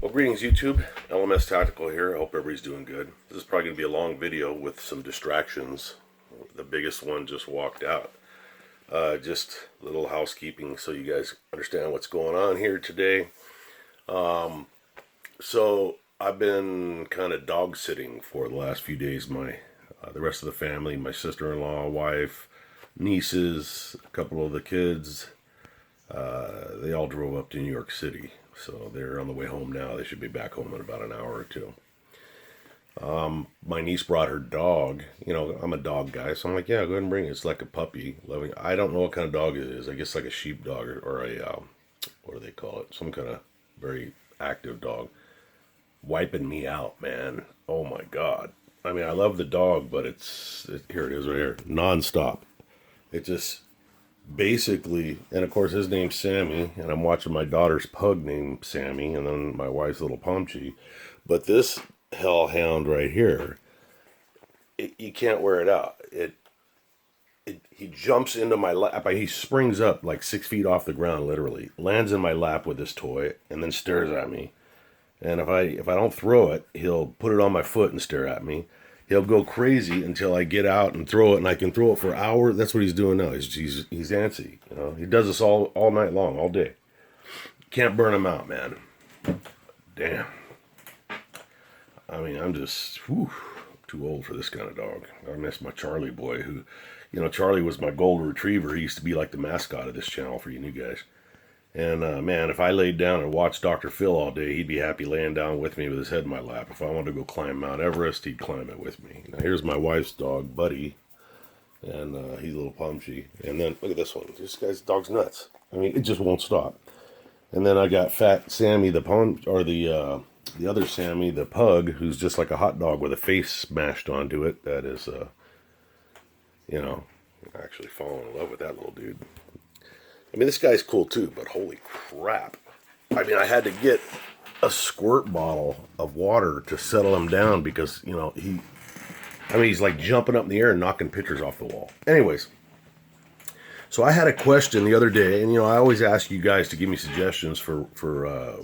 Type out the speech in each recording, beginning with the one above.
Well, greetings YouTube, LMS Tactical here. I hope everybody's doing good. This is probably going to be a long video with some distractions. The biggest one just walked out. Just a little housekeeping so you guys understand what's going on here today. So I've been kind of dog sitting for the last few days. The rest of the family, my sister-in-law, wife, nieces, a couple of the kids, they all drove up to New York City. So they're on the way home now. They should be back home in about an hour or two. My niece brought her dog. You know, I'm a dog guy, so I'm like, yeah, go ahead and bring it. It's like a puppy. Loving. I don't know what kind of dog it is. I guess like a sheep dog or a, what do they call it? Some kind of very active dog. Wiping me out, man. Oh my God. I mean, I love the dog, but here it is right here. Non-stop. It just basically, and of course his name's Sammy, and I'm watching my daughter's pug named Sammy, and then my wife's little Pomchi. But this hellhound right here, you can't wear it out. He jumps into my lap. He springs up like 6 feet off the ground, literally, lands in my lap with his toy, and then stares at me. And if I don't throw it, he'll put it on my foot and stare at me. He'll go crazy until I get out and throw it, and I can throw it for hours. That's what he's doing now. He's antsy. You know, he does this all night long, all day. Can't burn him out, man. Damn. I mean, I'm just too old for this kind of dog. I miss my Charlie boy, who, you know, Charlie was my golden retriever. He used to be like the mascot of this channel for you new guys. And, man, if I laid down and watched Dr. Phil all day, he'd be happy laying down with me with his head in my lap. If I wanted to go climb Mount Everest, he'd climb it with me. Now, here's my wife's dog, Buddy, and he's a little Pomchi. And then, look at this one. This dog's nuts. I mean, it just won't stop. And then I got Fat Sammy, the other Sammy, the pug, who's just like a hot dog with a face smashed onto it. That is, you know, actually falling in love with that little dude. I mean, this guy's cool too, but holy crap. I mean, I had to get a squirt bottle of water to settle him down because, you know, he's like jumping up in the air and knocking pictures off the wall. Anyways, so I had a question the other day, and, you know, I always ask you guys to give me suggestions for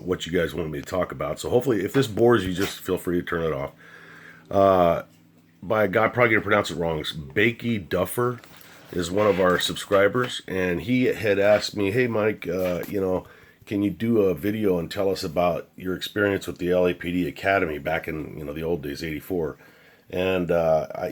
what you guys want me to talk about. So hopefully, if this bores you, just feel free to turn it off. By a guy, probably going to pronounce it wrong. It's Bakey Duffer is one of our subscribers, and he had asked me, hey Mike, you know, can you do a video and tell us about your experience with the LAPD Academy back in, you know, the old days, 84. And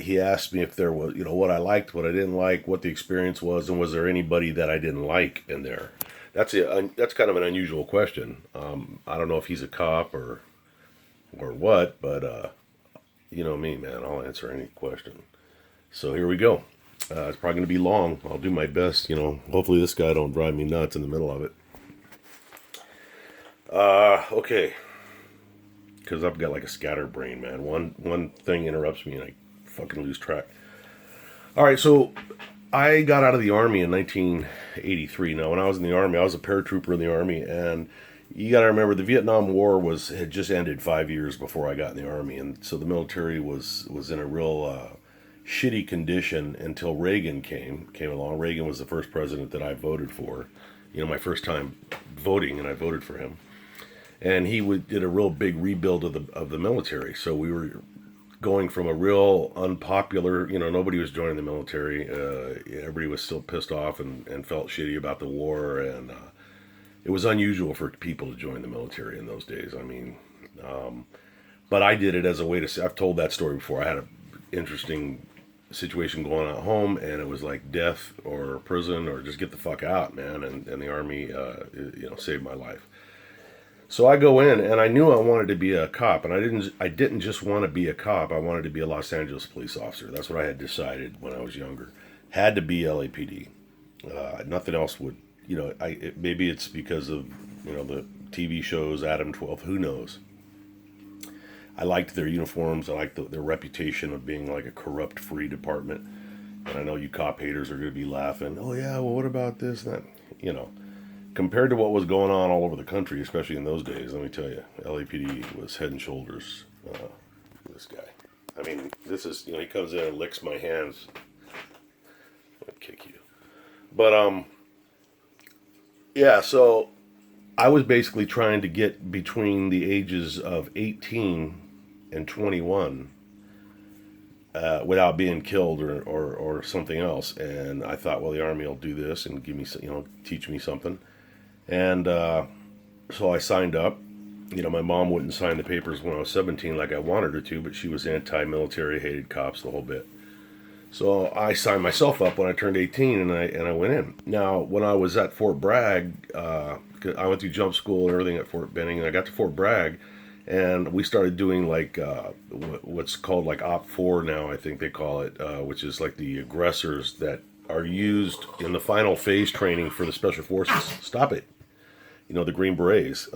he asked me if there was, you know, what I liked, what I didn't like, what the experience was, and was there anybody that I didn't like in there. That's kind of an unusual question. I don't know if he's a cop or what, but you know me, man, I'll answer any question. So here we go. It's probably going to be long. I'll do my best, you know. Hopefully this guy don't drive me nuts in the middle of it. Okay. Because I've got like a scatterbrain, man. One thing interrupts me and I fucking lose track. All right, so I got out of the Army in 1983. Now, when I was in the Army, I was a paratrooper in the Army, and you got to remember the Vietnam War had just ended 5 years before I got in the Army, and so the military was in a real shitty condition until Reagan came along. Reagan was the first president that I voted for. You know, my first time voting, and I voted for him. And he did a real big rebuild of the military. So we were going from a real unpopular, you know, nobody was joining the military. Everybody was still pissed off and felt shitty about the war. And it was unusual for people to join the military in those days. I mean, but I did it as a way to, I've told that story before. I had an interesting situation going on at home, and it was like death or prison or just get the fuck out, man. And the Army, you know, saved my life. So I go in, and I knew I wanted to be a cop, and I didn't just want to be a cop. I wanted to be a Los Angeles police officer. That's what I had decided when I was younger. Had to be LAPD. Nothing else would, you know. Maybe it's because of, you know, the TV shows, Adam 12. Who knows? I liked their uniforms. I liked their reputation of being like a corrupt-free department. And I know you cop haters are going to be laughing. Oh yeah, well, what about this and that? You know. Compared to what was going on all over the country, especially in those days, let me tell you, LAPD was head and shoulders for this guy. I mean, this is, you know, he comes in and licks my hands. I'll kick you. But, yeah, so I was basically trying to get between the ages of 18 and 21 without being killed or something else. And I thought, well, the Army will do this and give me, teach me something. And so I signed up. My mom wouldn't sign the papers when I was 17 like I wanted her to, but she was anti-military, hated cops, the whole bit. So I signed myself up when I turned 18, and I went in. Now, when I was at Fort Bragg, I went through jump school and everything at Fort Benning, and I got to Fort Bragg, and we started doing like what's called like Op 4 now, I think they call it, which is like the aggressors that are used in the final phase training for the Special Forces. Stop it. The Green Berets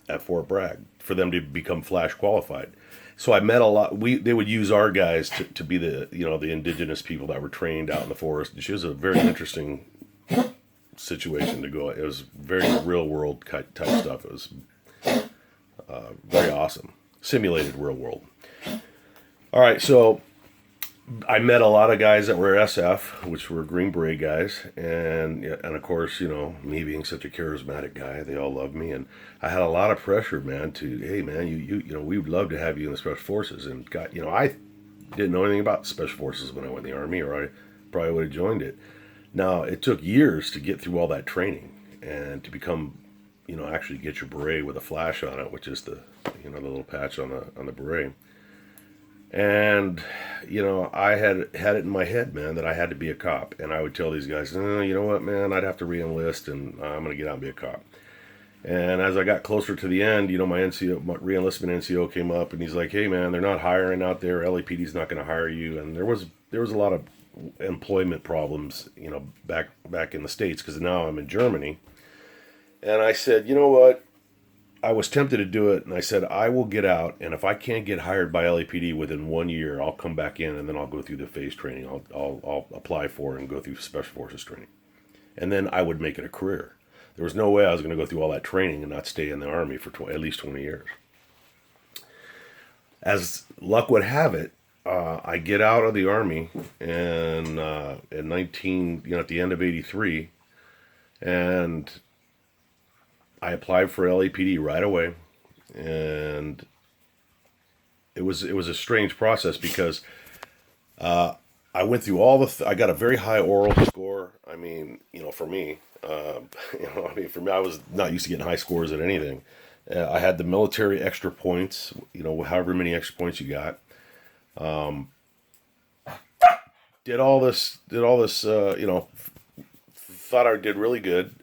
at Fort Bragg for them to become flash qualified. So I met a lot. They would use our guys to be the indigenous people that were trained out in the forest. It was a very interesting situation to go. It was very real world type stuff. It was very awesome, simulated real world. All right, so I met a lot of guys that were SF, which were Green Beret guys, and of course, me being such a charismatic guy, they all loved me, and I had a lot of pressure, man. Hey, man, we would love to have you in the Special Forces, and I didn't know anything about Special Forces when I went in the Army, or I probably would have joined it. Now, it took years to get through all that training and to become, actually get your beret with a flash on it, which is the little patch on the beret. And, I had it in my head, man, that I had to be a cop. And I would tell these guys, you know what, man, I'd have to re-enlist, and I'm going to get out and be a cop. And as I got closer to the end, my re-enlistment NCO came up, and he's like, hey, man, they're not hiring out there. LAPD's not going to hire you. And there was a lot of employment problems, back in the States, because now I'm in Germany. And I said, you know what? I was tempted to do it, and I said, I will get out, and if I can't get hired by LAPD within 1 year, I'll come back in, and then I'll go through the phase training. I'll apply for it and go through Special Forces training. And then I would make it a career. There was no way I was going to go through all that training and not stay in the Army for at least 20 years. As luck would have it, I get out of the Army and at 19, at the end of 83, and I applied for LAPD right away, and it was a strange process because I went through all I got a very high oral score. I mean, for me, for me, I was not used to getting high scores at anything. I had the military extra points, however many extra points you got. Did all this, thought I did really good.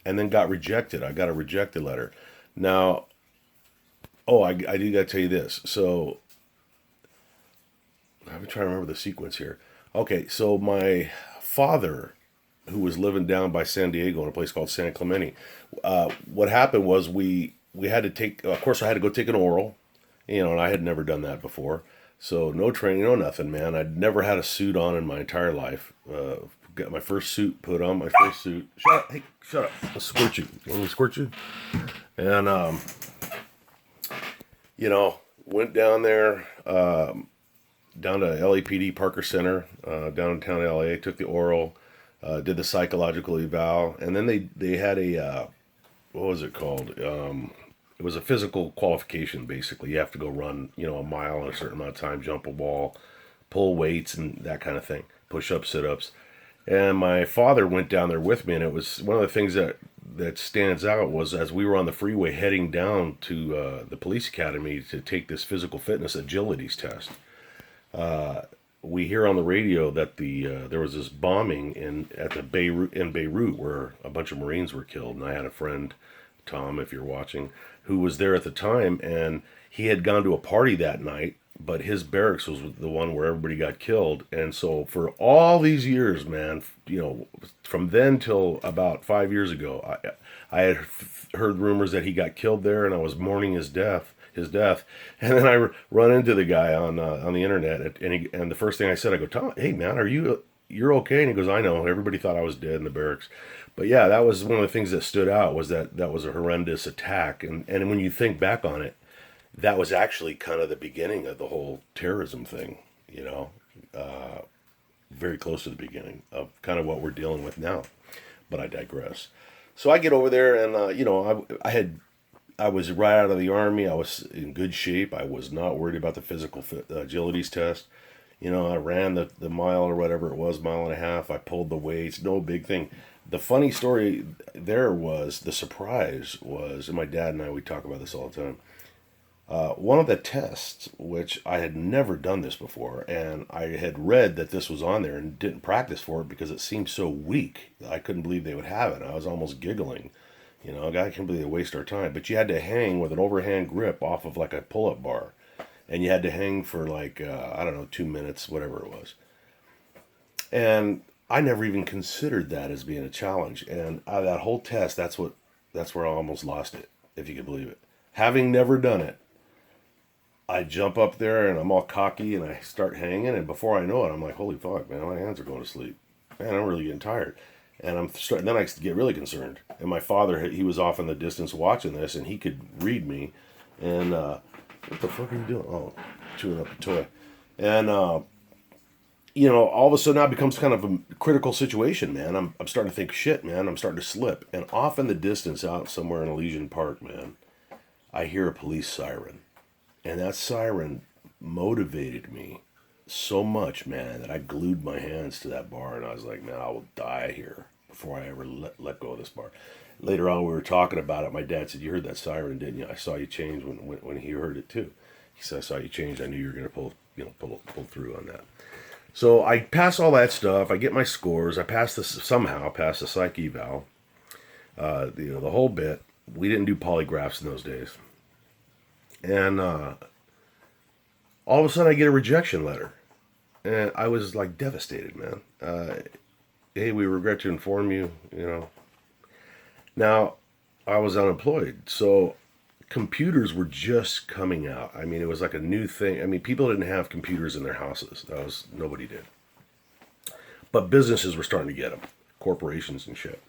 And then got rejected. I got a rejected letter. Now, I do got to tell you this. So, I'm trying to remember the sequence here. Okay, so my father, who was living down by San Diego in a place called San Clemente, what happened was we had to take, of course I had to go take an oral, and I had never done that before. So no training, no nothing, man. I'd never had a suit on in my entire life. Got my first suit, put on my first suit. Shut up. I'll squirt you. Want me to squirt you? And, went down there, down to LAPD Parker Center, downtown LA, took the oral, did the psychological eval, and then they had a, what was it called? It was a physical qualification, basically. You have to go run, a mile in a certain amount of time, jump a wall, pull weights, and that kind of thing. Push-ups, sit-ups. And my father went down there with me, and it was one of the things that stands out was as we were on the freeway heading down to the police academy to take this physical fitness agilities test. We hear on the radio that there was this bombing in Beirut where a bunch of Marines were killed, and I had a friend, Tom, if you're watching, who was there at the time, and he had gone to a party that night. But his barracks was the one where everybody got killed. And so for all these years, man, from then till about 5 years ago, I had heard rumors that he got killed there, and I was mourning his death. And then I run into the guy on the internet, and the first thing I said, I go, Tom, hey, man, you're okay? And he goes, I know. Everybody thought I was dead in the barracks. But yeah, that was one of the things that stood out, was that was a horrendous attack. And when you think back on it, that was actually kind of the beginning of the whole terrorism thing, very close to the beginning of kind of what we're dealing with now. But I digress. So I get over there, and I was right out of the army. I was in good shape. I was not worried about the physical agilities test. I ran the mile or whatever it was, mile and a half. I pulled the weights, no big thing. The funny story there was, the surprise was, and my dad and we talk about this all the time. One of the tests, which I had never done this before, and I had read that this was on there and didn't practice for it because it seemed so weak. I couldn't believe they would have it. I was almost giggling. I can't believe they waste our time. But you had to hang with an overhand grip off of like a pull-up bar. And you had to hang for like, I don't know, 2 minutes, whatever it was. And I never even considered that as being a challenge. And that whole test, that's where I almost lost it, if you can believe it. Having never done it, I jump up there and I'm all cocky and I start hanging, and before I know it, I'm like, holy fuck, man, my hands are going to sleep. Man, I'm really getting tired. And then I get really concerned. And my father, he was off in the distance watching this, and he could read me. And what the fuck are you doing? Oh, chewing up a toy. And all of a sudden now it becomes kind of a critical situation, man. I'm starting to think, shit, man, I'm starting to slip. And off in the distance, out somewhere in Elysian Park, man, I hear a police siren. And that siren motivated me so much, man, that I glued my hands to that bar, and I was like, man, I will die here before I ever let go of this bar. Later on, we were talking about it. My dad said, you heard that siren, didn't you? I saw you change when he heard it too. He said, I saw you change. I knew you were going to pull through on that. So I pass all that stuff. I get my scores. I somehow pass the psych eval. The whole bit. We didn't do polygraphs in those days. And all of a sudden I get a rejection letter. And I was like devastated, man. Hey, we regret to inform you, Now, I was unemployed, so computers were just coming out. I mean, it was like a new thing. I mean, people didn't have computers in their houses. Nobody did. But businesses were starting to get them, corporations and shit.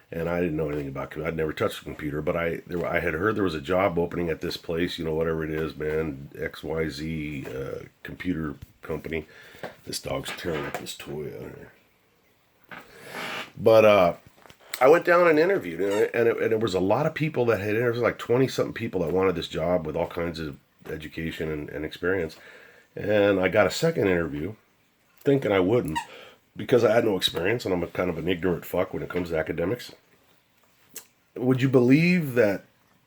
And I didn't know anything about computers. I'd never touched a computer, but I had heard there was a job opening at this place, whatever it is, man, XYZ computer company. This dog's tearing up this toy out here. But I went down and interviewed, and there was a lot of people that had, there was like 20-something people that wanted this job with all kinds of education and experience. And I got a second interview, thinking I wouldn't, because I had no experience, and I'm kind of an ignorant fuck when it comes to academics. Would you believe that,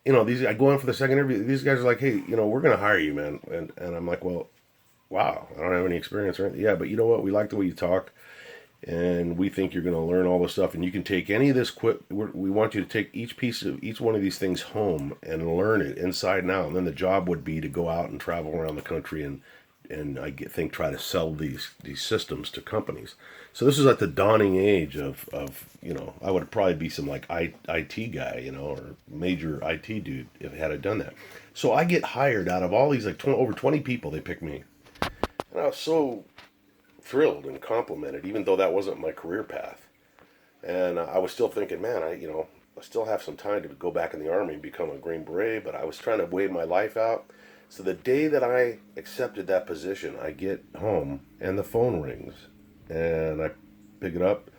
I go in for the second interview, these guys are like, hey, we're going to hire you, man. And I'm like, well, wow, I don't have any experience or anything. Yeah, but you know what? We like the way you talk, and we think you're going to learn all this stuff, and you can take any of this we want you to take each one of these things home and learn it inside and out. And then the job would be to go out and travel around the country and think try to sell these systems to companies. So this is at the dawning age of I would probably be some like IT guy, or major IT dude if had I done that. So I get hired out of all these over 20 people. They picked me, and I was so thrilled and complimented, even though that wasn't my career path. And I was still thinking, man, I still have some time to go back in the Army and become a Green Beret, but I was trying to weigh my life out. So the day that I accepted that position, I get home and the phone rings, and I pick it up.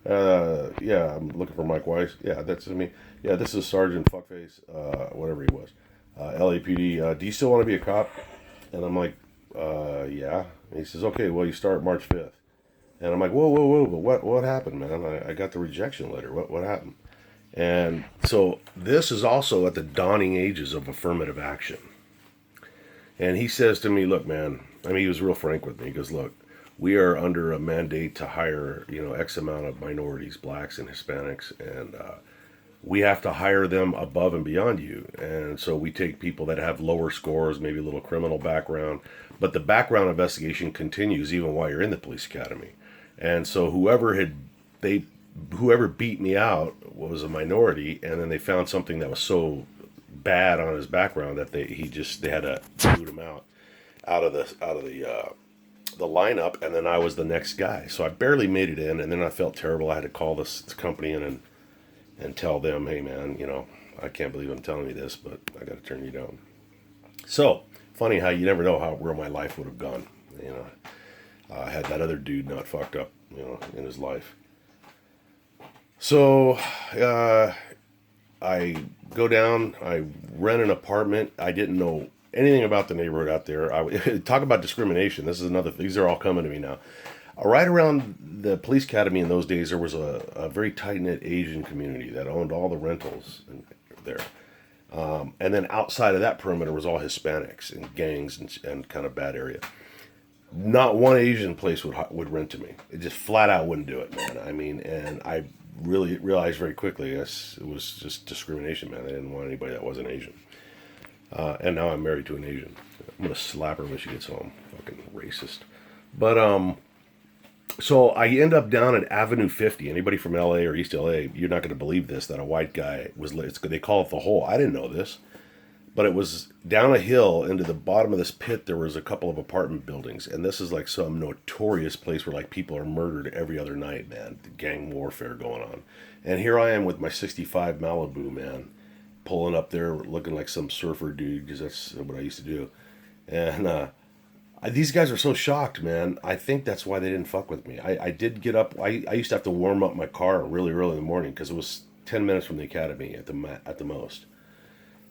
Yeah, I'm looking for Mike Weiss. Yeah, that's me. Yeah, this is Sergeant Fuckface, whatever he was. LAPD, do you still want to be a cop? And I'm like, yeah. And he says, okay, well, you start March 5th. And I'm like, whoa, but what happened, man? I got the rejection letter. What happened? And so this is also at the dawning ages of affirmative action. And he says to me, look, man, he was real frank with me. He goes, look, we are under a mandate to hire, X amount of minorities, blacks and Hispanics, and we have to hire them above and beyond you. And so we take people that have lower scores, maybe a little criminal background, but the background investigation continues even while you're in the police academy. And so whoever beat me out was a minority, and then they found something that was so bad on his background that they had to boot him out of the lineup, and then I was the next guy. So I barely made it in, and then I felt terrible. I had to call this company in and tell them, hey man, I can't believe I'm telling you this, but I got to turn you down. So funny how you never know where my life would have gone. Had that other dude not fucked up, in his life. So, uh, I go down, I rent an apartment. I didn't know anything about the neighborhood out there. Talk about discrimination. This is another, these are all coming to me now. Right around the police academy in those days, there was a very tight knit Asian community that owned all the rentals there. And then outside of that perimeter was all Hispanics and gangs and kind of bad area. Not one Asian place would rent to me. It just flat out wouldn't do it, man. I mean, and I really realized very quickly, yes, it was just discrimination, man. They didn't want anybody that wasn't Asian. And now I'm married to an Asian. I'm gonna slap her when she gets home. Fucking racist. But so I end up down at Avenue 50. Anybody from LA or East LA, you're not gonna believe this, that a white guy was. They call it the hole. I didn't know this. But it was down a hill into the bottom of this pit. There was a couple of apartment buildings, and this is like some notorious place where like people are murdered every other night, man. The gang warfare going on, and here I am with my '65 Malibu, man, pulling up there looking like some surfer dude because that's what I used to do, and these guys are so shocked, man. I think that's why they didn't fuck with me. I did get up. I used to have to warm up my car really early in the morning because it was 10 minutes from the academy at the most.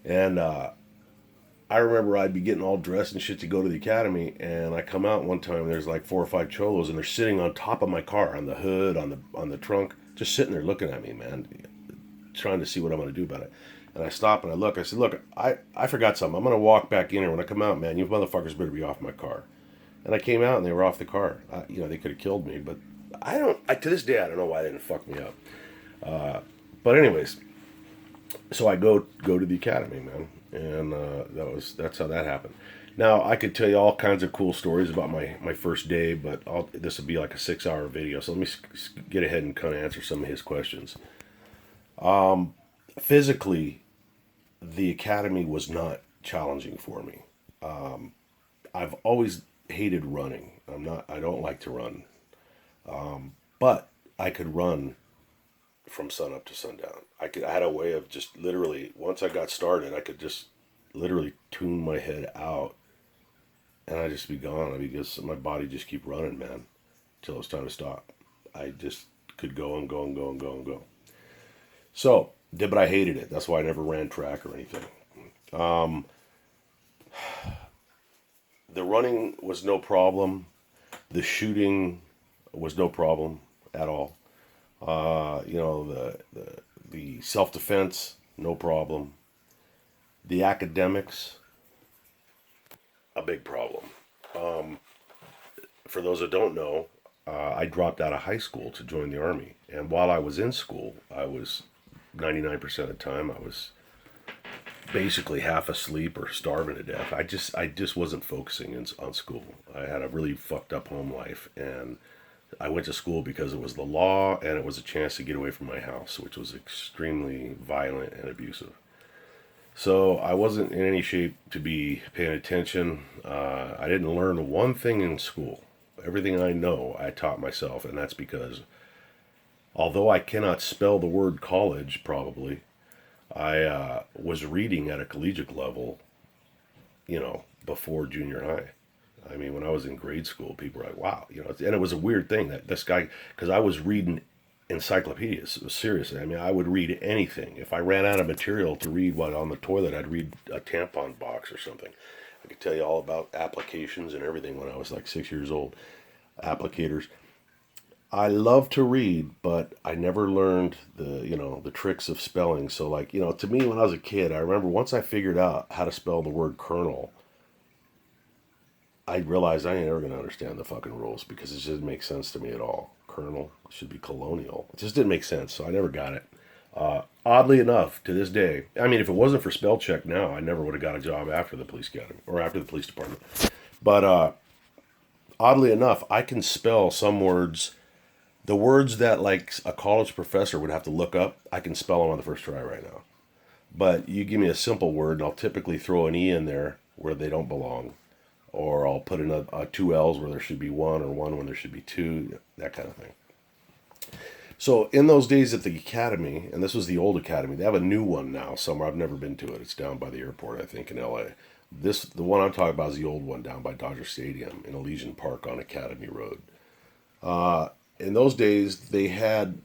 And I remember I'd be getting all dressed and shit to go to the academy, and I come out one time and there's like four or five cholos, and they're sitting on top of my car, on the hood, on the trunk, just sitting there looking at me, man, trying to see what I'm gonna do about it. And I stop and I look. I said, "Look, I forgot something. I'm gonna walk back in here. When I come out, man, you motherfuckers better be off my car." And I came out and they were off the car. They could have killed me, but I don't. To this day, I don't know why they didn't fuck me up. But anyways, so I go to the academy, man, and that's how that happened. Now I could tell you all kinds of cool stories about my first day, but this will be like a 6 hour video. So let me get ahead and kind of answer some of his questions. Physically, the academy was not challenging for me. I've always hated running. I don't like to run, but I could run from sun up to sundown. I had a way of just literally, once I got started, I could just literally tune my head out and I just be gone. Because my body just keep running, man, till it's time to stop. I just could go and go and go and go and go. So, but I hated it. That's why I never ran track or anything. The running was no problem. The shooting was no problem at all. The self defense, no problem. The academics, a big problem. For those that don't know, I dropped out of high school to join the army, and while I was in school, I was 99% of the time I was basically half asleep or starving to death. I just wasn't focusing on school. I had a really fucked up home life, and I went to school because it was the law and it was a chance to get away from my house, which was extremely violent and abusive. So I wasn't in any shape to be paying attention. I didn't learn one thing in school. Everything I know, I taught myself, and that's because although I cannot spell the word college, probably, I was reading at a collegiate level, before junior high. I mean, when I was in grade school, people were like, wow, and it was a weird thing that this guy, because I was reading encyclopedias, seriously. I mean, I would read anything. If I ran out of material to read while on the toilet, I'd read a tampon box or something. I could tell you all about applications and everything when I was like 6 years old. Applicators. I love to read, but I never learned the tricks of spelling. So like, to me when I was a kid, I remember once I figured out how to spell the word colonel, I realized I ain't ever gonna understand the fucking rules because it just didn't make sense to me at all. Colonel should be colonial. It just didn't make sense, so I never got it. Oddly enough, to this day, I mean, if it wasn't for spell check now, I never would have got a job after the police academy or after the police department. But oddly enough, I can spell some words. The words that like a college professor would have to look up, I can spell them on the first try right now. But you give me a simple word, and I'll typically throw an E in there where they don't belong. Or I'll put in a two L's where there should be one, or one when there should be two, that kind of thing. So in those days at the academy, and this was the old academy, they have a new one now somewhere. I've never been to it. It's down by the airport, I think, in LA. The one I'm talking about is the old one down by Dodger Stadium in Elysian Park on Academy Road. In those days, they had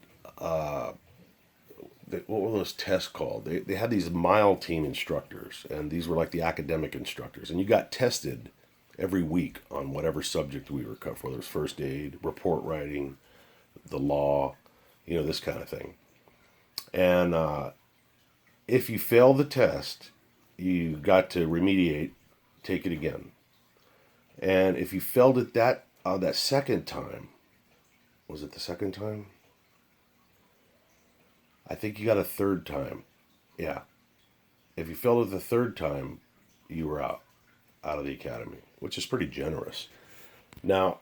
what were those tests called? They had these mile team instructors, and these were like the academic instructors, and you got tested every week on whatever subject we were covering, whether it was first aid, report writing, the law, this kind of thing. And if you failed the test, you got to remediate, take it again. And if you failed it that second time, was it the second time? I think you got a third time. Yeah. If you failed it the third time, you were out of the academy, which is pretty generous. Now,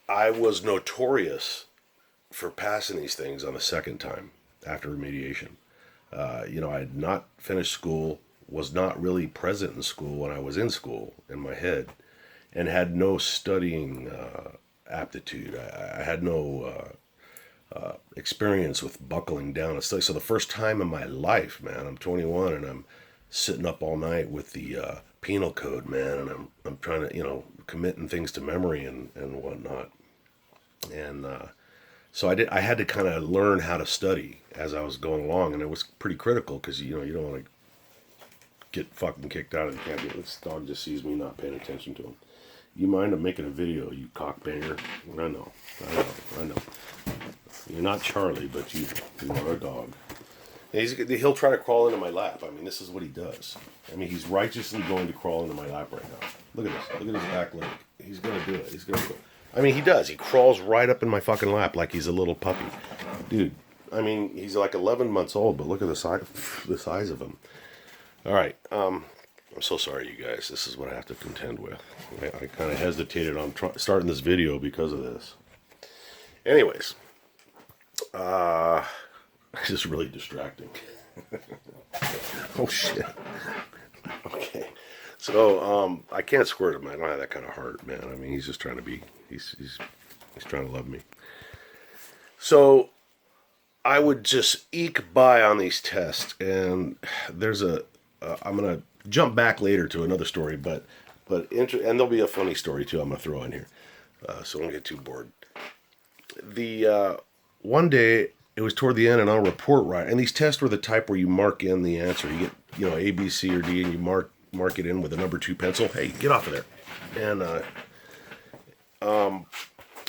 I was notorious for passing these things on the second time after remediation. I had not finished school, was not really present in school when I was in school in my head, and had no studying aptitude. I had no experience with buckling down and study. So the first time in my life, man, I'm 21 and I'm sitting up all night with the penal code, man, and I'm trying to, committing things to memory and whatnot. And so I had to kind of learn how to study as I was going along, and it was pretty critical because, you don't want to get fucking kicked out of the cabinet. This dog just sees me not paying attention to him. You mind? I'm making a video, you cockbanger. I know. You're not Charlie, but you are a dog. He'll try to crawl into my lap. I mean, this is what he does. I mean, he's righteously going to crawl into my lap right now. Look at this. Look at his back leg. He's going to do it. He's going to do it. I mean, he does. He crawls right up in my fucking lap like he's a little puppy. Dude, I mean, he's like 11 months old, but look at the size of him. All right. I'm so sorry, you guys. This is what I have to contend with. I kind of hesitated on starting this video because of this. Anyways. It's just really distracting. Oh, shit. Okay. So, I can't squirt him. I don't have that kind of heart, man. I mean, he's just trying to be, he's trying to love me. So, I would just eke by on these tests, and there's I'm going to jump back later to another story, and there'll be a funny story, too, I'm going to throw in here, so I don't get too bored. One day, it was toward the end, and I'll report right. And these tests were the type where you mark in the answer. You get, A, B, C, or D, and you mark it in with a number 2 pencil. Hey, get off of there. And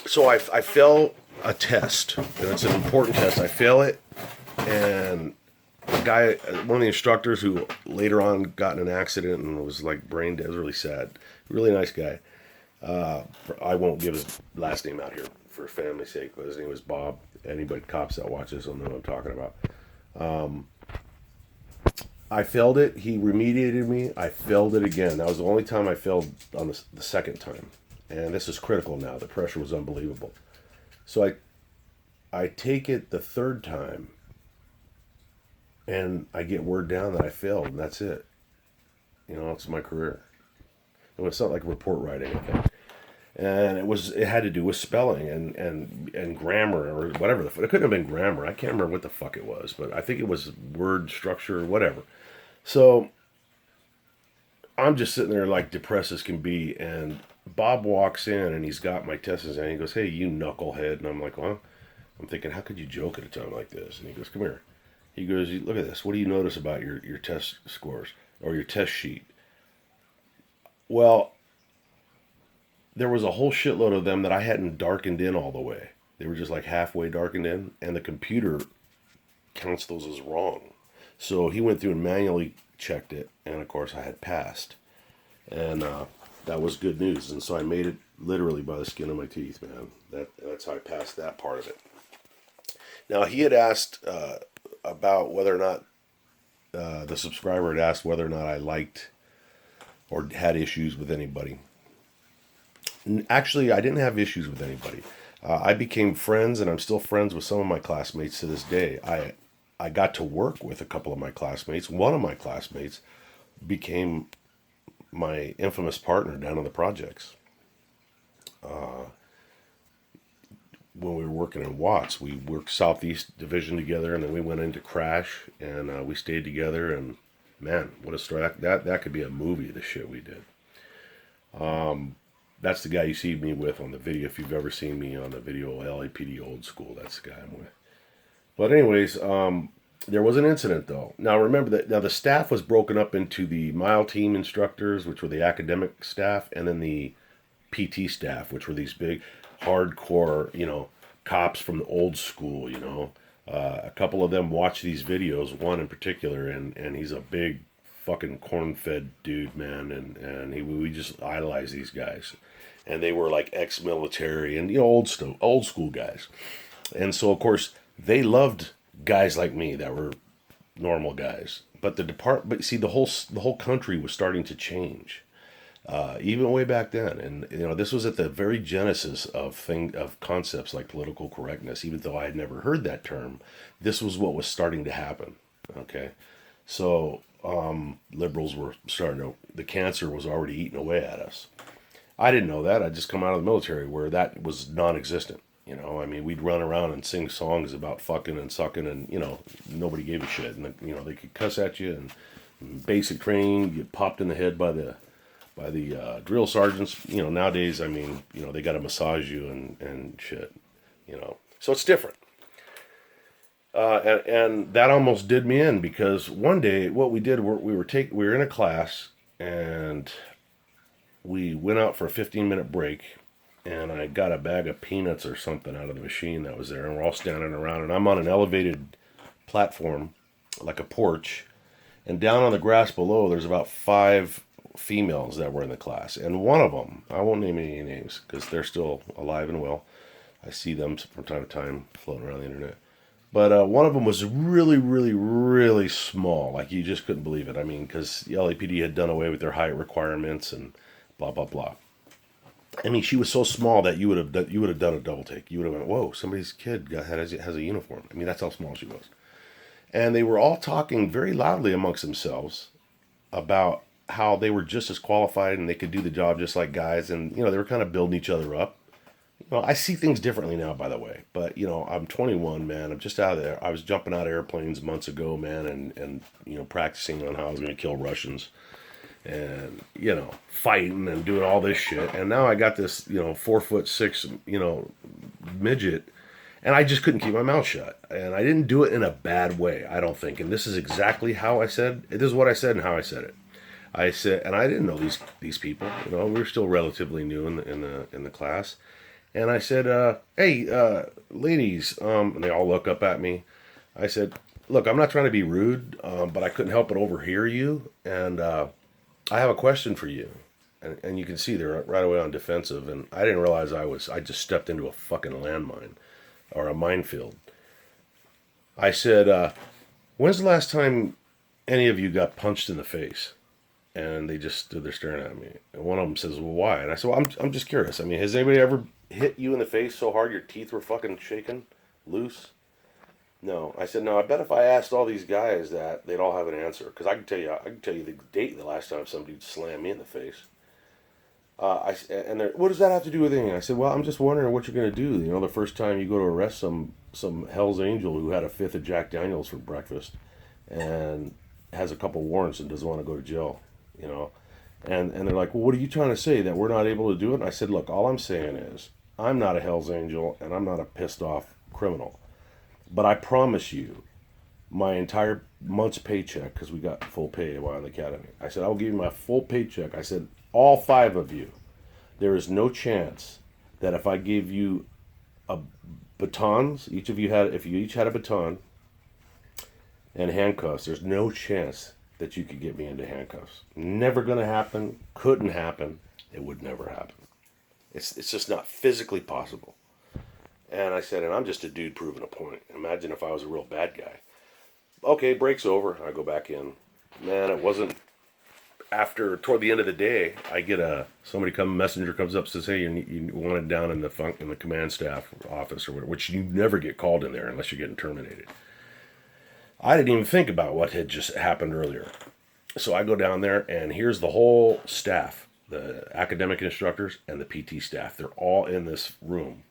so I fail a test, and it's an important test. I fail it, and a guy, one of the instructors who later on got in an accident and was like brain dead, was really sad. Really nice guy. I won't give his last name out here for family's sake, but his name was Bob. Anybody, cops that watch this will know what I'm talking about. I failed it. He remediated me. I failed it again. That was the only time I failed on the second time. And this is critical now. The pressure was unbelievable. So I take it the third time, and I get word down that I failed, and that's it. It's my career. And it's not like report writing, I think. And it had to do with spelling and grammar or whatever. It couldn't have been grammar. I can't remember what the fuck it was, but I think it was word structure or whatever. So I'm just sitting there like depressed as can be, and Bob walks in and he's got my tests and he goes, "Hey, you knucklehead." And I'm like, "Well," I'm thinking, how could you joke at a time like this? And he goes, "Come here." He goes, "Look at this. What do you notice about your test scores or your test sheet?" Well, there was a whole shitload of them that I hadn't darkened in all the way. They were just like halfway darkened in, and the computer counts those as wrong. So he went through and manually checked it, and of course I had passed. And that was good news. And so I made it literally by the skin of my teeth, man. That's how I passed that part of it. Now, he had asked about whether or not, the subscriber had asked whether or not I liked or had issues with anybody. Actually, I didn't have issues with anybody. I became friends, and I'm still friends with some of my classmates to this day. I got to work with a couple of my classmates. One of my classmates became my infamous partner down on the projects. When we were working in Watts, we worked Southeast Division together, and then we went into Crash, and we stayed together. And man, what a story! That could be a movie. The shit we did. That's the guy you see me with on the video. If you've ever seen me on the video, LAPD Old School, that's the guy I'm with. But anyways, there was an incident though. Now remember that now the staff was broken up into the mile team instructors, which were the academic staff, and then the PT staff, which were these big, hardcore, cops from the old school. A couple of them watched these videos. One in particular, and he's a big fucking corn-fed dude, man, and we just idolize these guys, and they were like ex-military and old school guys, and so of course they loved guys like me that were normal guys. But see, the whole country was starting to change, even way back then. And this was at the very genesis of concepts like political correctness. Even though I had never heard that term, this was what was starting to happen. Okay, so liberals were starting to. The cancer was already eating away at us. I didn't know that. I just come out of the military where that was non-existent. I mean, we'd run around and sing songs about fucking and sucking, and nobody gave a shit. And they could cuss at you, and basic training, you get popped in the head by the drill sergeants. Nowadays, I mean, they got to massage you and shit. So it's different. And that almost did me in, because one day what we did, we were in a class, and we went out for a 15-minute break, and I got a bag of peanuts or something out of the machine that was there, and we're all standing around, and I'm on an elevated platform, like a porch, and down on the grass below, there's about 5 females that were in the class, and one of them, I won't name any names, because they're still alive and well. I see them from time to time floating around the internet. But one of them was really, really, really small. Like, you just couldn't believe it. I mean, because the LAPD had done away with their height requirements and blah, blah, blah. I mean, she was so small that you would have done a double take. You would have went, whoa, somebody's kid has a uniform. I mean, that's how small she was. And they were all talking very loudly amongst themselves about how they were just as qualified and they could do the job just like guys. And, they were kind of building each other up. I see things differently now, by the way. But, I'm 21, man. I'm just out of there. I was jumping out of airplanes months ago, man, and practicing on how I was going to kill Russians. And, fighting and doing all this shit. And now I got this, 4'6", midget. And I just couldn't keep my mouth shut. And I didn't do it in a bad way, I don't think. And this is exactly how I said, this is what I said and how I said it. I said, and I didn't know these people, we were still relatively new in the class. And I said, hey, ladies, and they all look up at me. I said, look, I'm not trying to be rude, but I couldn't help but overhear you. And, I have a question for you. And you can see they're right away on defensive. And I didn't realize I just stepped into a fucking landmine or a minefield. I said, when's the last time any of you got punched in the face? And they just stood there staring at me. And one of them says, well, why? And I said, well, I'm just curious. I mean, has anybody ever hit you in the face so hard your teeth were fucking shaking loose? No. I said, no, I bet if I asked all these guys that, they'd all have an answer. Because I can tell you the date the last time somebody slammed me in the face. What does that have to do with anything? I said, well, I'm just wondering what you're going to do. The first time you go to arrest some Hell's Angel who had a fifth of Jack Daniels for breakfast and has a couple warrants and doesn't want to go to jail, And they're like, well, what are you trying to say, that we're not able to do it? And I said, look, all I'm saying is I'm not a Hell's Angel and I'm not a pissed off criminal. But I promise you, my entire month's paycheck, because we got full pay while in the academy, I said, I'll give you my full paycheck. I said, all 5 of you, there is no chance that if I gave you batons, if you each had a baton and handcuffs, there's no chance that you could get me into handcuffs. Never gonna happen, couldn't happen, it would never happen. It's just not physically possible. And I said, and I'm just a dude proving a point. Imagine if I was a real bad guy. Okay, break's over. I go back in. Man, it wasn't toward the end of the day, I get messenger comes up, says, hey, you wanted down in the command staff office or whatever, which you never get called in there unless you're getting terminated. I didn't even think about what had just happened earlier. So I go down there, and here's the whole staff, the academic instructors and the PT staff. They're all in this room.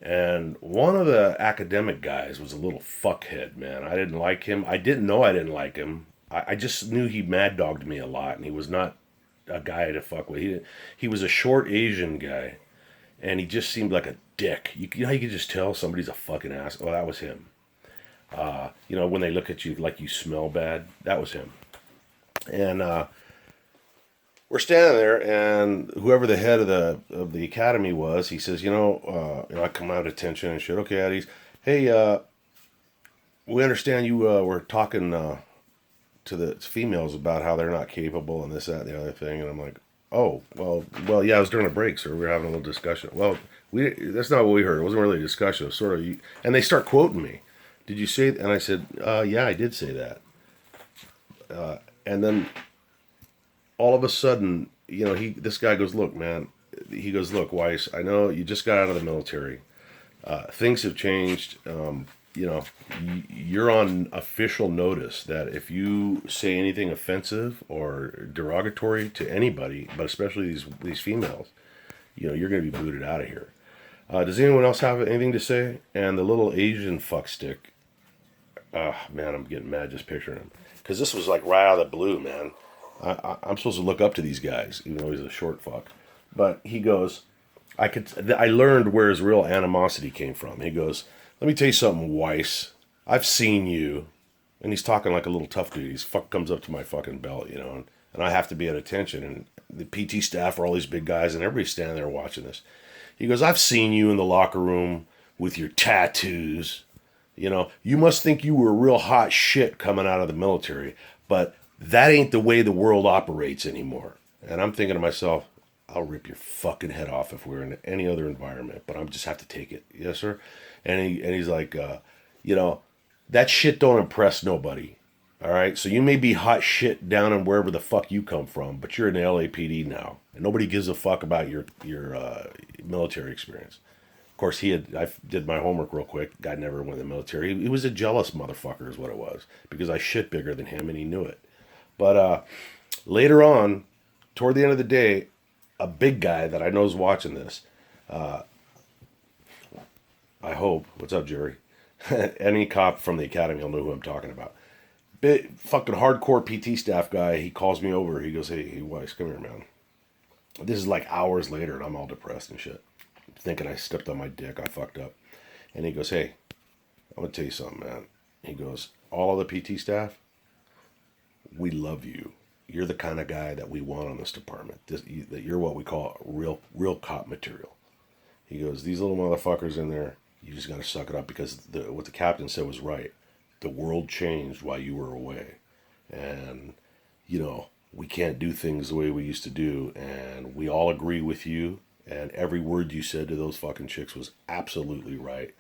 And one of the academic guys was a little fuckhead, man. I didn't like him. I didn't know I didn't like him. I just knew he mad dogged me a lot, and he was not a guy to fuck with. He was a short Asian guy, and he just seemed like a dick. You know how you could just tell somebody's a fucking ass? Well, that was him. When they look at you like you smell bad, that was him. And we're standing there, and whoever the head of the academy was, he says, I come out of detention and shit. Okay, Addie's, hey, we understand you were talking to the females about how they're not capable and this, that, and the other thing. And I'm like, oh, well, yeah, it was during a break, so we were having a little discussion. Well, that's not what we heard. It wasn't really a discussion. It was sort of, and they start quoting me. Did you say? And I said, yeah, I did say that. And then all of a sudden, this guy goes, look, man. He goes, look, Weiss, I know you just got out of the military. Things have changed. You're on official notice that if you say anything offensive or derogatory to anybody, but especially these females, you're going to be booted out of here. Does anyone else have anything to say? And the little Asian fuckstick, man, I'm getting mad just picturing him. Because this was like right out of the blue, man. I'm supposed to look up to these guys, even though he's a short fuck. But he goes, I learned where his real animosity came from. He goes, let me tell you something, Weiss. I've seen you. And he's talking like a little tough dude. He's comes up to my fucking belt, and I have to be at attention. And the PT staff are all these big guys, and everybody's standing there watching this. He goes, I've seen you in the locker room with your tattoos. You must think you were real hot shit coming out of the military, but that ain't the way the world operates anymore. And I'm thinking to myself, I'll rip your fucking head off if we're in any other environment, but I just have to take it. Yes, sir. And he's like, that shit don't impress nobody. All right. So you may be hot shit down in wherever the fuck you come from, but you're in the LAPD now, and nobody gives a fuck about your military experience. Of course, I did my homework real quick. Guy never went in the military. He was a jealous motherfucker is what it was, because I shit bigger than him and he knew it. But later on, toward the end of the day, a big guy that I know is watching this, I hope, what's up, Jerry? Any cop from the academy will know who I'm talking about. Big fucking hardcore PT staff guy, he calls me over. He goes, hey, Weiss, come here, man. This is like hours later, and I'm all depressed and shit. Thinking I stepped on my dick, I fucked up. And he goes, hey, I'm going to tell you something, man. He goes, all of the PT staff, we love you. You're the kind of guy that we want on this department. That you're what we call real cop material. He goes, these little motherfuckers in there, you just got to suck it up, because what the captain said was right. The world changed while you were away. And, we can't do things the way we used to do. And we all agree with you. And every word you said to those fucking chicks was absolutely right.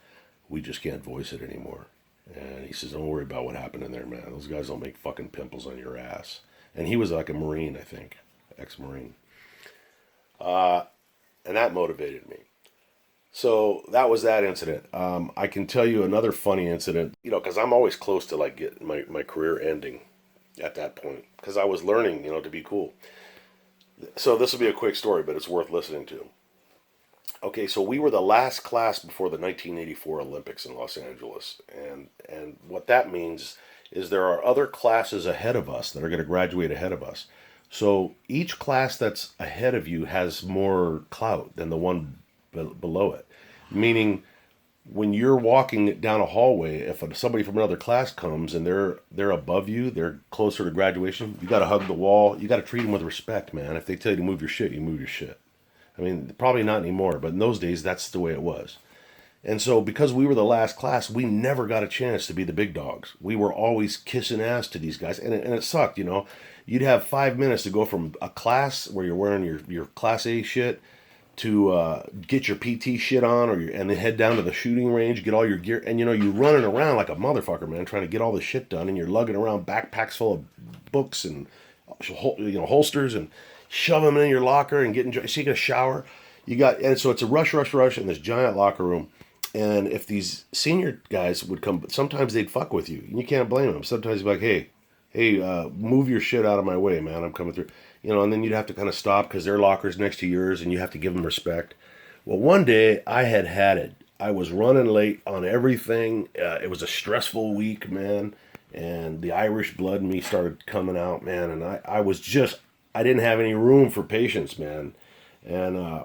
We just can't voice it anymore. And he says, don't worry about what happened in there, man. Those guys don't make fucking pimples on your ass. And he was like a Marine, I think. Ex-Marine. And that motivated me. So that was that incident. I can tell you another funny incident, because I'm always close to like getting my career ending at that point. Because I was learning, to be cool. So this will be a quick story, but it's worth listening to. Okay, so we were the last class before the 1984 Olympics in Los Angeles. And what that means is there are other classes ahead of us that are going to graduate ahead of us. So each class that's ahead of you has more clout than the one below it. Meaning, when you're walking down a hallway, if somebody from another class comes and they're above you, they're closer to graduation, you got to hug the wall. You got to treat them with respect, man. If they tell you to move your shit, you move your shit. I mean, probably not anymore, but in those days, that's the way it was. And so, because we were the last class, we never got a chance to be the big dogs. We were always kissing ass to these guys, and it sucked, You'd have 5 minutes to go from a class where you're wearing your Class A shit to get your PT shit on, and then head down to the shooting range, get all your gear, and you're running around like a motherfucker, man, trying to get all this shit done, and you're lugging around backpacks full of books and holsters, and shove them in your locker and so you get a shower. And so it's a rush in this giant locker room. And if these senior guys would come, sometimes they'd fuck with you, and you can't blame them. Sometimes you'd be like, hey, move your shit out of my way, man. I'm coming through. And then you'd have to kind of stop because their locker's next to yours, and you have to give them respect. Well, one day I had it. I was running late on everything. It was a stressful week, man. And the Irish blood in me started coming out, man. And I didn't have any room for patience, man. And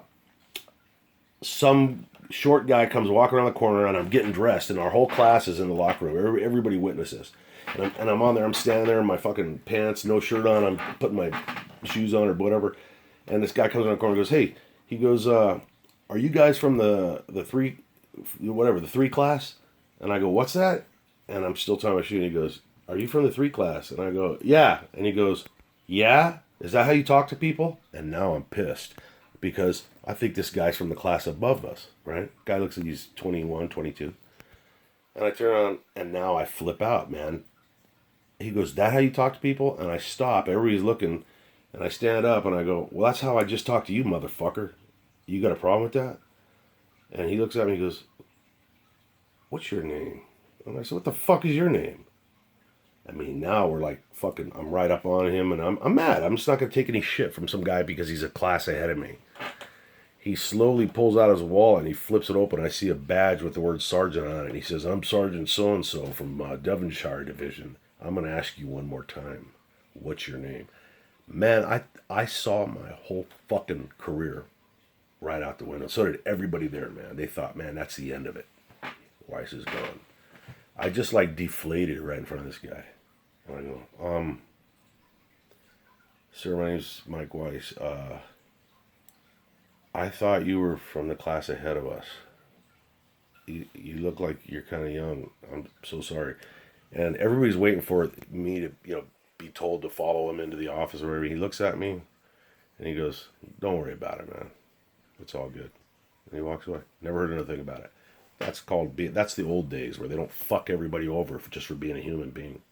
some short guy comes walking around the corner, and I'm getting dressed, and our whole class is in the locker room. Everybody witnesses. And I'm on there, I'm standing there in my fucking pants, no shirt on, I'm putting my shoes on or whatever. And this guy comes around the corner and goes, hey, he goes, are you guys from the three class? And I go, what's that? And I'm still tying my shoe, and he goes, are you from the 3 class? And I go, yeah. And he goes, yeah? Is that how you talk to people? And now I'm pissed because I think this guy's from the class above us, right? Guy looks like he's 21, 22. And I turn on, and now I flip out, man. He goes, that how you talk to people? And I stop. Everybody's looking, and I stand up, and I go, well, that's how I just talked to you, motherfucker. You got a problem with that? And he looks at me and he goes, what's your name? And I said, what the fuck is your name? I mean, now we're like fucking, I'm right up on him, and I'm mad. I'm just not going to take any shit from some guy because he's a class ahead of me. He slowly pulls out his wallet and he flips it open. I see a badge with the word sergeant on it. And he says, I'm Sergeant so-and-so from Devonshire Division. I'm going to ask you one more time. What's your name? Man, I saw my whole fucking career right out the window. So did everybody there, man. They thought, man, that's the end of it. Weiss is gone. I just like deflated right in front of this guy. And I go, sir, my name's Mike Weiss. I thought you were from the class ahead of us. You look like you're kind of young. I'm so sorry. And everybody's waiting for me to, be told to follow him into the office or whatever. He looks at me and he goes, don't worry about it, man. It's all good. And he walks away. Never heard anything about it. That's the old days where they don't fuck everybody over just for being a human being.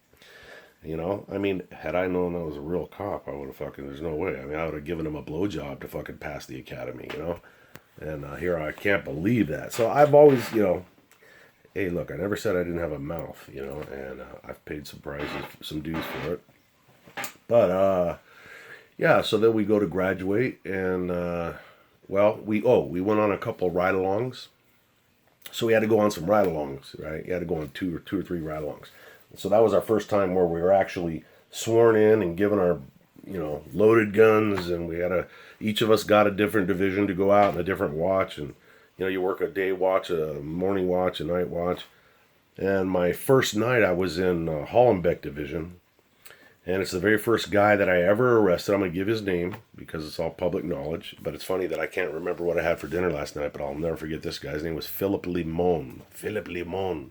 I mean, had I known I was a real cop, I would have there's no way. I mean, I would have given him a blowjob to fucking pass the academy, And here I can't believe that. So I've always, hey, look, I never said I didn't have a mouth, and I've paid some prices, some dues for it. But, yeah, so then we go to graduate, and, we went on a couple ride-alongs. So we had to go on some ride-alongs, right? You had to go on two or three ride-alongs. So that was our first time where we were actually sworn in and given our, loaded guns, and each of us got a different division to go out in a different watch, and, you work a day watch, a morning watch, a night watch. And my first night I was in Hollenbeck Division, and it's the very first guy that I ever arrested. I'm going to give his name because it's all public knowledge, but it's funny that I can't remember what I had for dinner last night, but I'll never forget this guy. His name was Philip Limon. Philip Limon.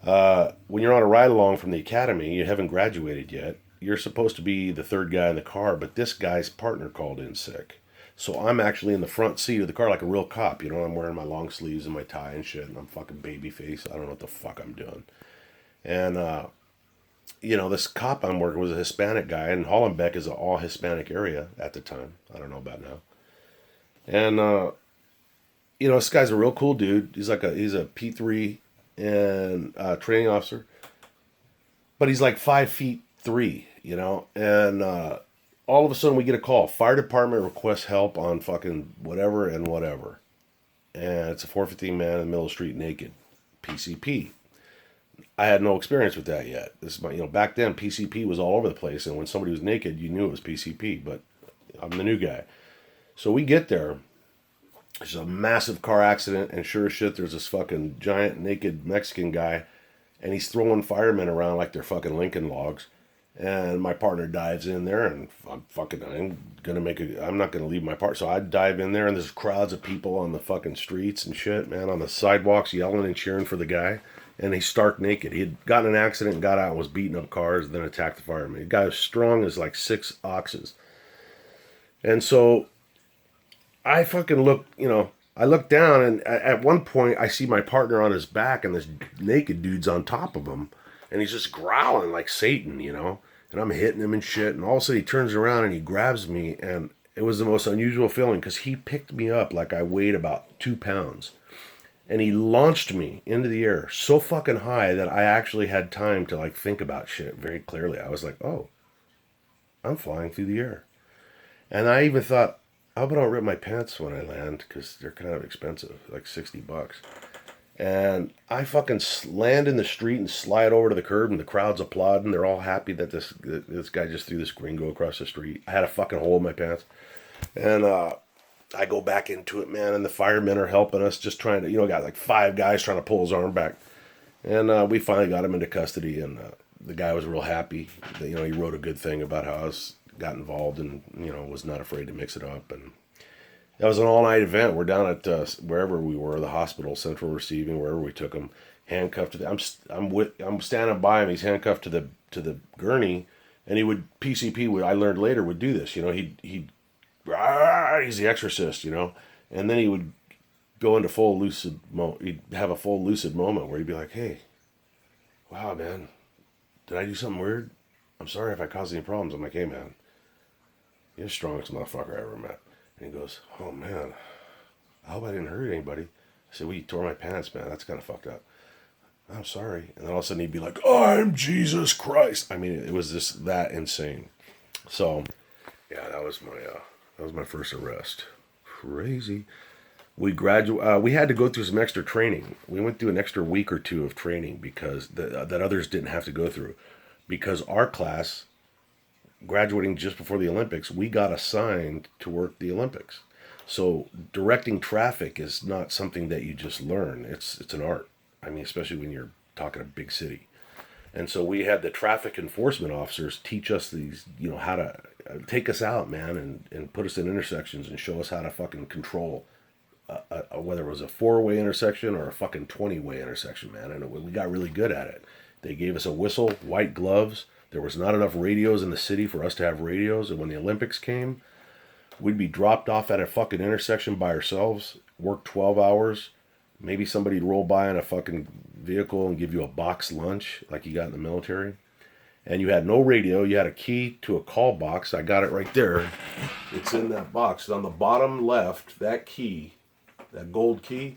When you're on a ride-along from the academy, you haven't graduated yet, you're supposed to be the third guy in the car, but this guy's partner called in sick. So I'm actually in the front seat of the car like a real cop. I'm wearing my long sleeves and my tie and shit, and I'm fucking baby face. I don't know what the fuck I'm doing. And, this cop I'm working with was a Hispanic guy, and Hollenbeck is an all Hispanic area at the time. I don't know about now. And, this guy's a real cool dude. He's a P3 and training officer, but he's like 5'3", and all of a sudden we get a call. Fire department requests help on fucking whatever and whatever. And it's a 415 man in the middle of the street naked. PCP. I had no experience with that yet. This is back then PCP was all over the place, and when somebody was naked, you knew it was PCP, but I'm the new guy. So we get there. There's a massive car accident, and sure as shit, there's this fucking giant naked Mexican guy, and he's throwing firemen around like they're fucking Lincoln logs. And my partner dives in there, and I'm not gonna leave my part. So I dive in there, and there's crowds of people on the fucking streets and shit, man, on the sidewalks yelling and cheering for the guy. And he's stark naked. He had gotten an accident and got out and was beating up cars, and then attacked the fireman. The guy was strong as like 6 oxes. And so I fucking look, I look down, and at one point I see my partner on his back, and this naked dude's on top of him, and he's just growling like Satan, and I'm hitting him and shit, and all of a sudden he turns around and he grabs me, and it was the most unusual feeling because he picked me up like I weighed about 2 pounds, and he launched me into the air so fucking high that I actually had time to like think about shit very clearly. I was like, oh, I'm flying through the air. And I even thought, how about I don't rip my pants when I land, because they're kind of expensive, like $60. And I fucking land in the street and slide over to the curb, and the crowd's applauding. They're all happy that this guy just threw this gringo across the street. I had a fucking hole in my pants. And I go back into it, man, and the firemen are helping us, just trying to, got like 5 guys trying to pull his arm back. And we finally got him into custody, and the guy was real happy. That, he wrote a good thing about how I got involved and, was not afraid to mix it up. And that was an all-night event. We're down at wherever we were, the hospital, central receiving, wherever we took him, handcuffed to the. I'm standing by him. He's handcuffed to the gurney, and he would PCP. I learned later would do this. He's the exorcist. And then he would go into full lucid. He'd have a full lucid moment where he'd be like, "Hey, wow, man, did I do something weird? I'm sorry if I caused any problems." I'm like, "Hey, man, you're the strongest motherfucker I ever met." And he goes, "Oh, man, I hope I didn't hurt anybody." I said, "Well, you tore my pants, man. That's kind of fucked up." "I'm sorry." And then all of a sudden he'd be like, "I'm Jesus Christ." I mean, it was just that insane. So, yeah, that was my first arrest. Crazy. We had to go through some extra training. We went through an extra week or two of training because that others didn't have to go through. Because our class, graduating just before the Olympics, we got assigned to work the Olympics. So directing traffic is not something that you just learn. It's an art. I mean, especially when you're talking a big city. And so we had the traffic enforcement officers teach us these, how to take us out, man, and put us in intersections and show us how to fucking control whether it was a 4-way intersection or a fucking 20-way intersection, man. And we got really good at it. They gave us a whistle, white gloves. There was not enough radios in the city for us to have radios. And when the Olympics came, we'd be dropped off at a fucking intersection by ourselves, work 12 hours. Maybe somebody'd roll by in a fucking vehicle and give you a box lunch like you got in the military. And you had no radio. You had a key to a call box. I got it right there. It's in that box. On the bottom left, that key, that gold key,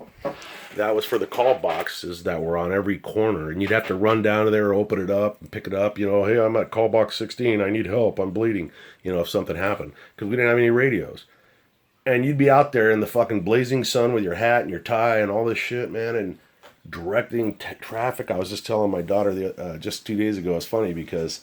that was for the call boxes that were on every corner. And you'd have to run down to there, open it up, and pick it up. "Hey, I'm at call box 16. I need help. I'm bleeding." If something happened. Because we didn't have any radios. And you'd be out there in the fucking blazing sun with your hat and your tie and all this shit, man, and directing traffic. I was just telling my daughter just 2 days ago. It's funny because,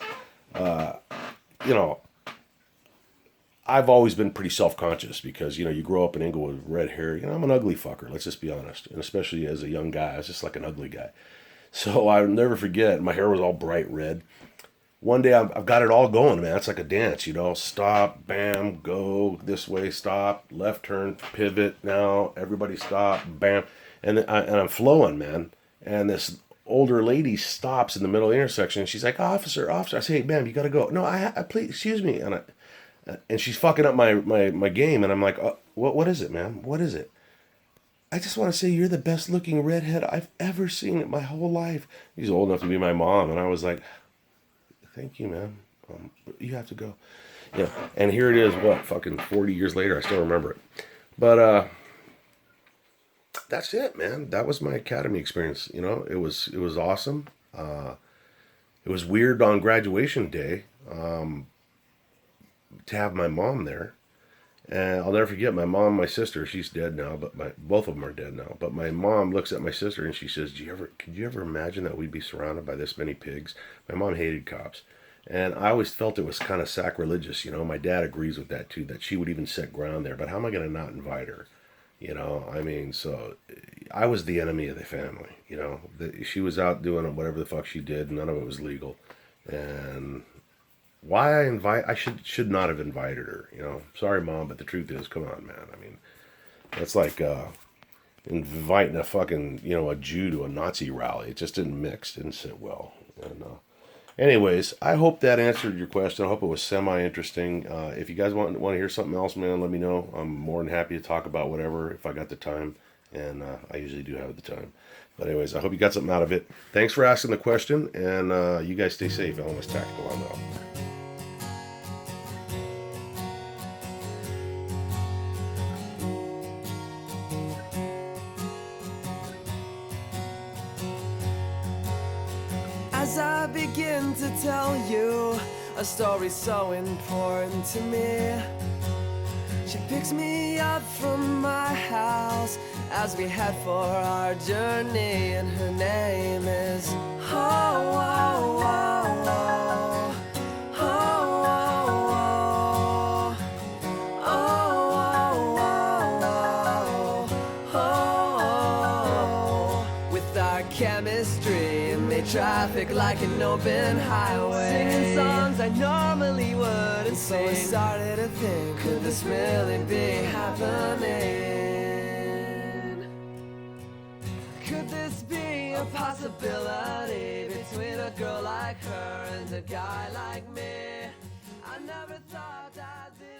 I've always been pretty self-conscious because, you grow up in Inglewood with red hair. I'm an ugly fucker, let's just be honest. And especially as a young guy, I was just like an ugly guy. So I'll never forget, my hair was all bright red. One day I've got it all going, man. It's like a dance, Stop, bam, go this way, stop, left turn, pivot, now, everybody stop, bam. And I'm flowing, man. And this older lady stops in the middle of the intersection. And she's like, officer. I say, "Hey, ma'am, you got to go." "No, I please, excuse me." And she's fucking up my game. And I'm like, what is it, ma'am? What is it? "I just want to say you're the best looking redhead I've ever seen in my whole life." She's old enough to be my mom. And I was like, "Thank you, ma'am. You have to go." Yeah. And here it is, fucking 40 years later. I still remember it. But that's it, man. That was my academy experience. It was awesome. It was weird on graduation day to have my mom there. And I'll never forget my mom, my sister. She's dead now, but both of them are dead now. But my mom looks at my sister and she says, "Could you ever imagine that we'd be surrounded by this many pigs?" My mom hated cops. And I always felt it was kind of sacrilegious. My dad agrees with that too, that she would even set ground there. But how am I going to not invite her? I mean, so I was the enemy of the family. She was out doing whatever the fuck she did. None of it was legal. And why I should not have invited her. Sorry, Mom, but the truth is, come on, man. I mean, that's like inviting a fucking, a Jew to a Nazi rally. It just didn't mix, didn't sit well. And anyways, I hope that answered your question. I hope it was semi-interesting. If you guys want to hear something else, man, let me know. I'm more than happy to talk about whatever if I got the time. And I usually do have the time. But anyways, I hope you got something out of it. Thanks for asking the question. And you guys stay safe. Elements Tactical, I'm out. As I begin to tell you a story so important to me, she picks me up from my house as we head for our journey, and her name is oh, oh, oh, oh. Oh, oh, oh. Oh, oh, oh. our chemistry and made traffic like an open highway. Singing songs I normally wouldn't sing. So I started to think, could this really be happening? Could this be a possibility between a girl like her and a guy like me? I never thought I'd be